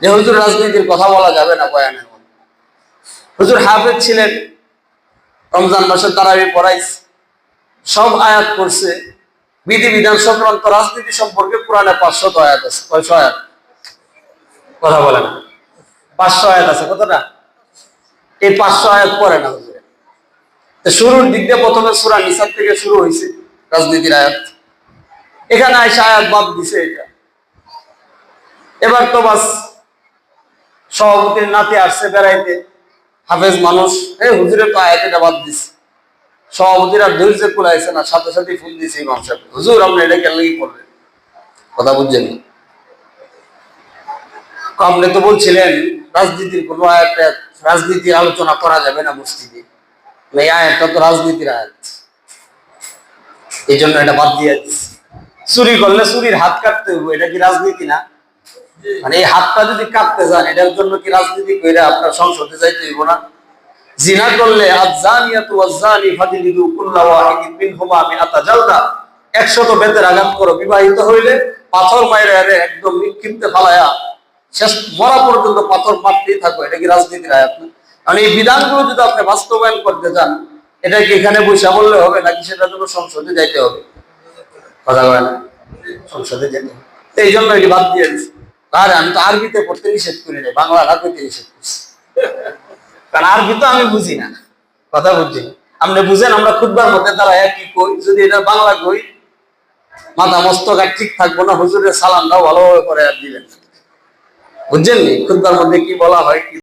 যে হুজুর রাজনীতির কথা বলা যাবে না বয়ানের মধ্যে। হুজুর হাফেজ ছিলেন, রমজান মাসে তারাবি পড়াইছে, সব আয়াত করছে, বিধিবিধান সংক্রান্ত রাজনীতি সম্পর্কে কোরআনে 500 আয়াত আছে। 500 আয়াত কথা বলে না, 500 আয়াত আছে। কতটা? এই 500 আয়াত পড়ে না হুজুরে। শুরুর দিক দিয়ে প্রথমে সূরা নিসা থেকে শুরু হয়েছে রাজনীতির আয়াত, এখানে আইসা আয়াত বাদ দিছে। এটা এবার তো বাস সভাপতির নাতি আসছে বেড়াইতে, হাফেজ মানুষ, হুজুরের তো আয়াত এটা বাদ দিছে। সভাপতির আর ধৈর্য কুলাইছে না, সাথে সাথে ফোন দিছে ইমাম সাহেব, হুজুর আপনি এটা কেন কি করলেন? কথা বুঝছেন? আপনি তো বলছিলেন রাজনীতির কোন আয়াত, রাজনীতির আলোচনা করা যাবে না মসজিদে, এই আয়াতটা তো রাজনীতির আয়াত, এই জন্য এটা বাদ দিয়ে দিচ্ছে। চুরি করলে চুরির হাত কাটতে হবে, এটা কি রাজনীতি না? মানে এই হাতটা যদি কাটতে যান, এটার জন্য কি রাজনীতি করে আপনার সংসদে যাইতে হইব না? জিনা করলে আয-যানিয়াতু ওয়াজ-যানি ফাজলিদু কুল্লা ওয়াহিদিন মিনহুমা মিআতা জালদা, 100 বেতের আঘাত করো। বিবাহিত হইলে পাথর মাইরে একদম নিক্ষিপ্তে ফালায়া শেষ মরা পর্যন্ত পাথর মারতেই থাকো। এটা কি রাজনীতির আয়াত না? মানে এই বিধানগুলো যদি আপনি বাস্তবায়ন করতে চান, এটা কি এখানে বসে বললে হবে নাকি সেটার জন্য সংসদে যাইতে হবে? কথা বলে না, সংসদে যেতে হবে। এই জন্য এটি বাদ দিয়ে দিচ্ছি। আর আমি তো আরবিতে পড়তে নিষেধ করি না, বাংলা রাখতে নিষেধ করছি, কারণ আরবি তো আমি বুঝি না। কথা বুঝছি, আপনি বুঝেন আমরা খুতবার মধ্যে তারা একই কই, যদি এটা বাংলা কই মাথা মস্তক আর ঠিক থাকবো না। হুজুরের সালামটাও ভালোভাবে করে আর দিবেন, বুঝছেন নি খুতবার মধ্যে কি বলা হয়।